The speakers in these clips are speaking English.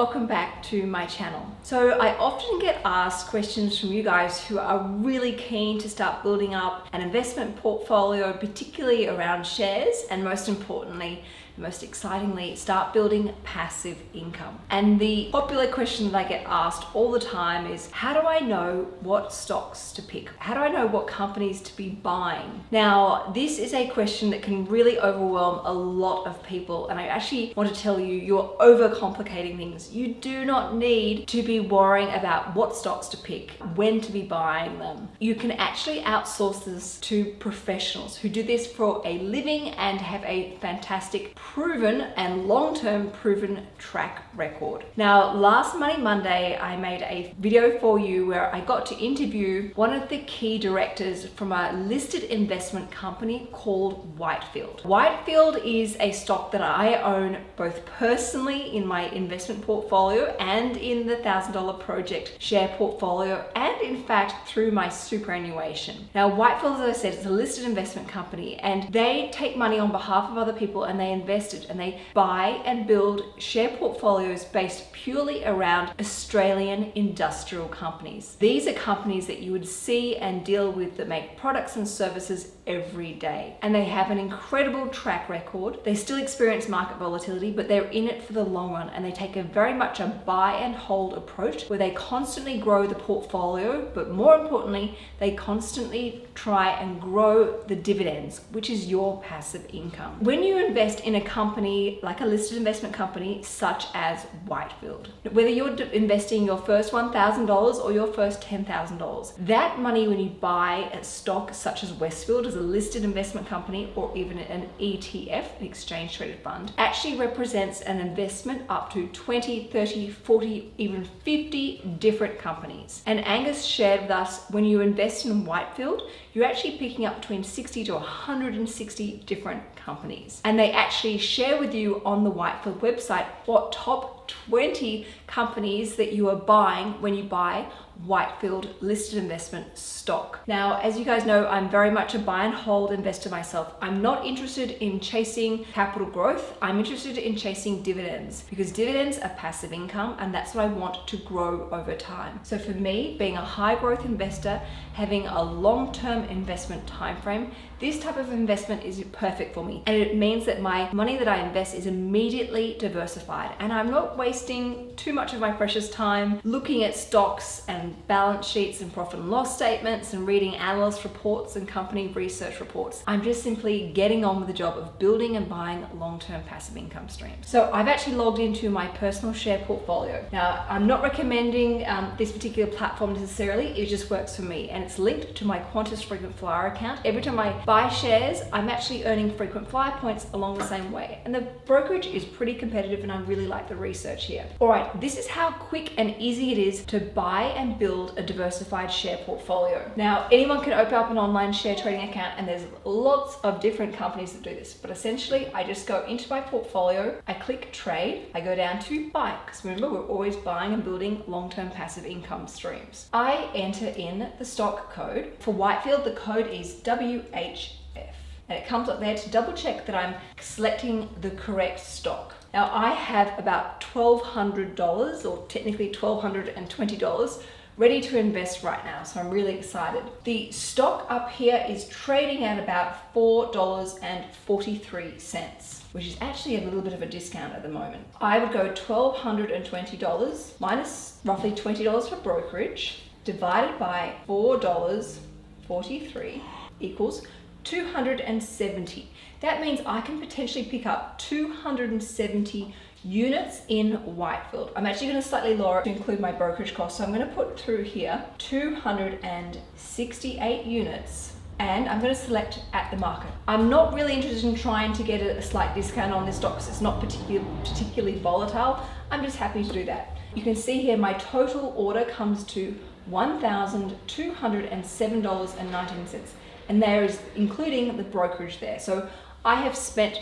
welcome back to my channel. So I often get asked questions from you guys who are really keen to start building up an investment portfolio, particularly around shares, and most importantly, most excitingly, start building passive income. And the popular question that I get asked all the time is, how do I know what stocks to pick? How do I know what companies to be buying? Now, this is a question that can really overwhelm a lot of people, and I actually want to tell you, you're overcomplicating things. You do not need to be worrying about what stocks to pick, when to be buying them. You can actually outsource this to professionals who do this for a living and have a fantastic proven and long-term proven track record. Now, last Money Monday, I made a video for you where I got to interview one of the key directors from a listed investment company called Whitefield. Whitefield is a stock that I own both personally in my investment portfolio and in the $1,000 project share portfolio, and in fact through my superannuation. Now, Whitefield, as I said, is a listed investment company, and they take money on behalf of other people and they invest it, and they buy and build share portfolios based purely around Australian industrial companies. These are companies that you would see and deal with that make products and services every day, and they have an incredible track record. They still experience market volatility, but they're in it for the long run, and they take a very much a buy and hold approach where they constantly grow the portfolio, but more importantly, they constantly try and grow the dividends, which is your passive income. When you invest in a company like a listed investment company such as Whitefield, whether you're investing your first $1,000 or your first $10,000, that money, when you buy a stock such as Westfield as a listed investment company, or even an ETF, an exchange traded fund, actually represents an investment up to 20, 30, 40, even 50 different companies. And Angus shared with us, when you invest in Whitefield, you're actually picking up between 60 to 160 different companies. And they actually share with you on the Whitefield website what top 20 companies that you are buying when you buy Whitefield listed investment stock. Now, as you guys know, I'm very much a buy and hold investor myself. I'm not interested in chasing capital growth. I'm interested in chasing dividends, because dividends are passive income, and that's what I want to grow over time. So for me, being a high growth investor, having a long-term investment time frame, this type of investment is perfect for me. And it means that my money that I invest is immediately diversified, and I'm not wasting too much of my precious time looking at stocks and balance sheets and profit and loss statements and reading analyst reports and company research reports. I'm just simply getting on with the job of building and buying long-term passive income streams. So I've actually logged into my personal share portfolio. Now, I'm not recommending this particular platform necessarily. It just works for me, and it's linked to my Qantas frequent flyer account. Every time I buy shares, I'm actually earning frequent flyer points along the same way, and the brokerage is pretty competitive, and I really like the research here. All right, this is how quick and easy it is to buy and build a diversified share portfolio. Now, anyone can open up an online share trading account, and there's lots of different companies that do this, but essentially I just go into my portfolio, I click trade, I go down to buy, because remember, we're always buying and building long-term passive income streams. I enter in the stock code. For Whitefield, the code is WHF, and it comes up there to double check that I'm selecting the correct stock. Now, I have about $1,200, or technically $1,220, ready to invest right now, so I'm really excited. The stock up here is trading at about $4.43, which is actually a little bit of a discount at the moment. I would go $1,220 minus roughly $20 for brokerage, divided by $4.43 equals 270. That means I can potentially pick up 270 units in Whitefield. I'm actually going to slightly lower it to include my brokerage costs. So I'm going to put through here 268 units, and I'm going to select at the market. I'm not really interested in trying to get a slight discount on this stock because it's not particularly volatile. I'm just happy to do that. You can see here my total order comes to $1,207.19, and there is including the brokerage there. So I have spent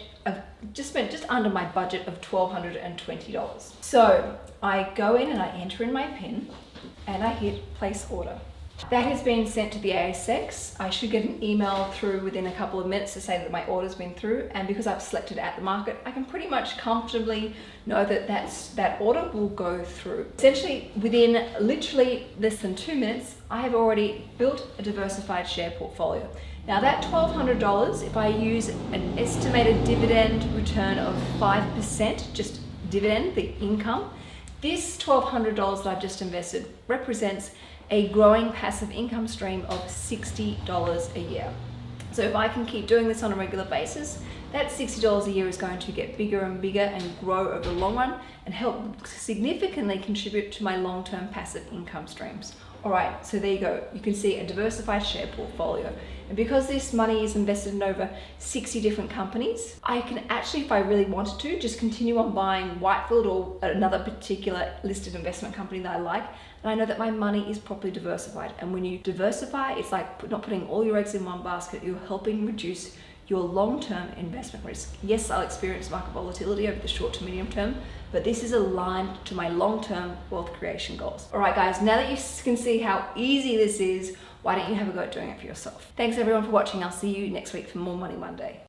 just under my budget of $1,220. So I go in and I enter in my PIN and I hit place order. That has been sent to the ASX. I should get an email through within a couple of minutes to say that my order's been through, and because I've selected at the market, I can pretty much comfortably know that that order will go through. Essentially, within literally less than 2 minutes, I have already built a diversified share portfolio. Now that $1,200, if I use an estimated dividend return of 5%, just dividend, the income, this $1,200 that I've just invested represents a growing passive income stream of $60 a year. So if I can keep doing this on a regular basis, that $60 a year is going to get bigger and bigger and grow over the long run and help significantly contribute to my long-term passive income streams. All right, so there you go. You can see a diversified share portfolio. And because this money is invested in over 60 different companies, I can actually, if I really wanted to, just continue on buying Whitefield or another particular listed investment company that I like. And I know that my money is properly diversified. And when you diversify, it's like not putting all your eggs in one basket. You're helping reduce your long-term investment risk. Yes, I'll experience market volatility over the short to medium term, but this is aligned to my long-term wealth creation goals. All right, guys, now that you can see how easy this is, why don't you have a go at doing it for yourself? Thanks everyone for watching. I'll see you next week for more Money Monday.